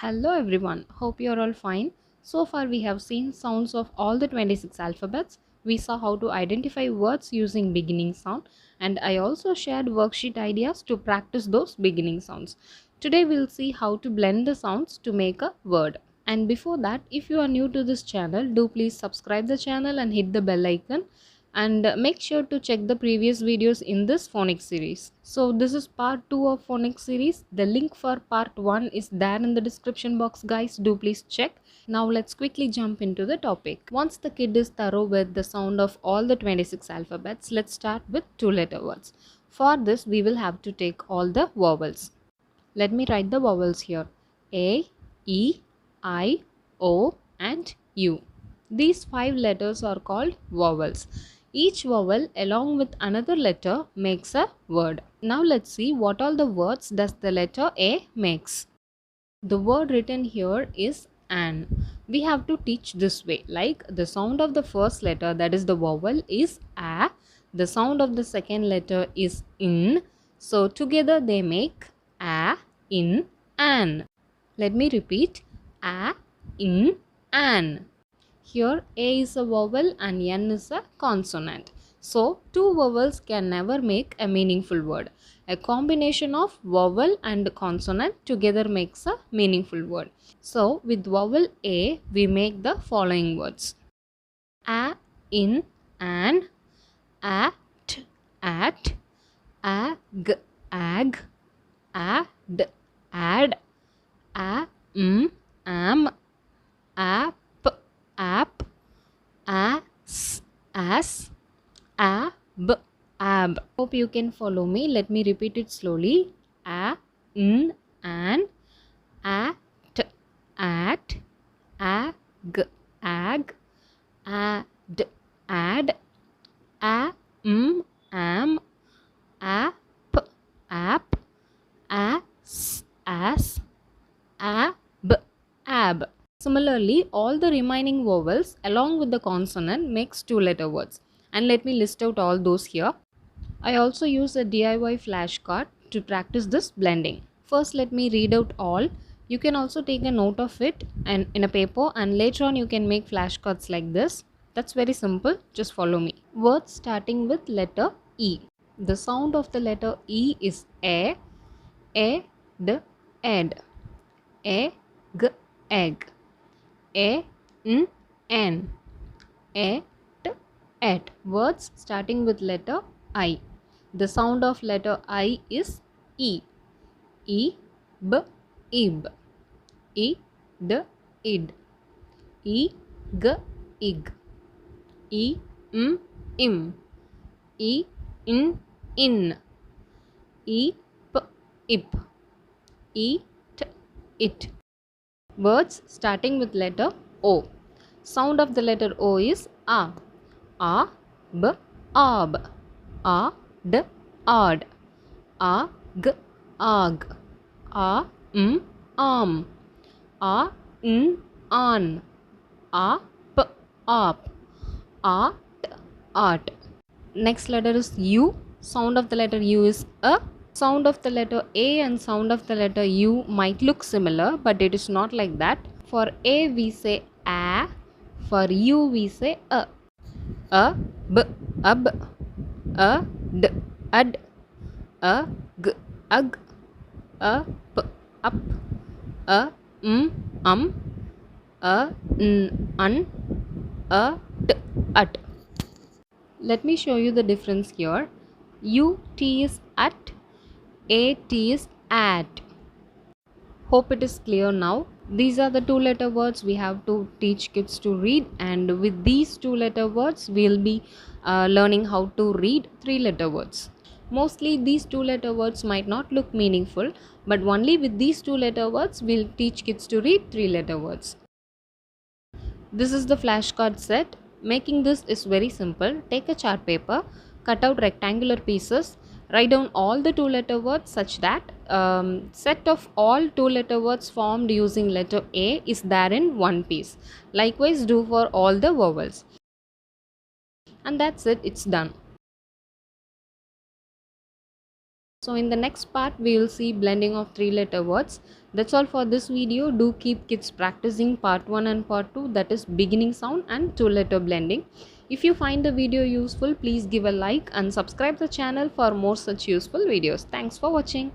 Hello everyone, hope you are all fine. So far we have seen sounds of all the 26 alphabets. We saw how to identify words using beginning sound, and I also shared worksheet ideas to practice those beginning sounds. Today we'll see how to blend the sounds to make a word. And before that, if you are new to this channel, do please subscribe the channel and hit the bell icon, and make sure to check the previous videos in this phonics series. So this is part 2 of phonics series. The link for part 1 is there in the description box, guys. Do please check. Now let's quickly jump into the topic. Once the kid is thorough with the sound of all the 26 alphabets, let's start with two letter words. For this we will have to take all the vowels. Let me write the vowels here: A, E, I, O and U. These 5 letters are called vowels. Each vowel along with another letter makes a word. Now let's see what all the words does the letter A makes. The word written here is an. We have to teach this way, like the sound of the first letter, that is the vowel, is a. The sound of the second letter is in. So together they make a, in, an. Let me repeat: a, in, an. Here A is a vowel and N is a consonant. So two vowels can never make a meaningful word. A combination of vowel and consonant together makes a meaningful word. So with vowel A we make the following words: a, in, an, at, ag, ag, ad, ad, am, app, app, as, ab, ab. Hope you can follow me. Let me repeat it slowly: a, in, an, at, ag, ag, ad, ad, am, app, app, as, ab, ab. Similarly, all the remaining vowels along with the consonant makes two letter words. And let me list out all those here. I also use a DIY flashcard to practice this blending. First, let me read out all. You can also take a note of it and in a paper, and later on you can make flashcards like this. That's very simple. Just follow me. Words starting with letter E. The sound of the letter E is a, d, ed, e, g, egg, a, n, n, a, t, at. Words starting with letter I. The sound of letter I is E. E, b, ib, e, d, id, e, g, ig, e, m, im, e, in, e, p, ip, e, t, it. Words starting with letter O. Sound of the letter O is A. A, b, ab, a, d, ad, a, g, ag, a, am, a, n, an, a, p, ap, a, t, at. Next letter is U. Sound of the letter U is A. Sound of the letter A and sound of the letter U might look similar, but it is not like that. For A we say A. For U we say A. A, b, ab, a, d, ad, a, g, ag, a, p, up, a, a, n, an, a, t, at. Let me show you the difference here. U, T is at, A, T is at. Hope it is clear now. These are the two letter words we have to teach kids to read, and with these two letter words we will be learning how to read three letter words. Mostly these two letter words might not look meaningful, but only with these two letter words we will teach kids to read three letter words. This is the flashcard set. Making this is very simple. Take a chart paper, cut out rectangular pieces, write down all the two letter words such that set of all two letter words formed using letter A is there in one piece. Likewise do for all the vowels. And that's it, it's done. So in the next part we will see blending of three letter words. That's all for this video. Do keep kids practicing part 1 and part 2, that is beginning sound and two-letter blending. If you find the video useful, please give a like and subscribe the channel for more such useful videos. Thanks for watching.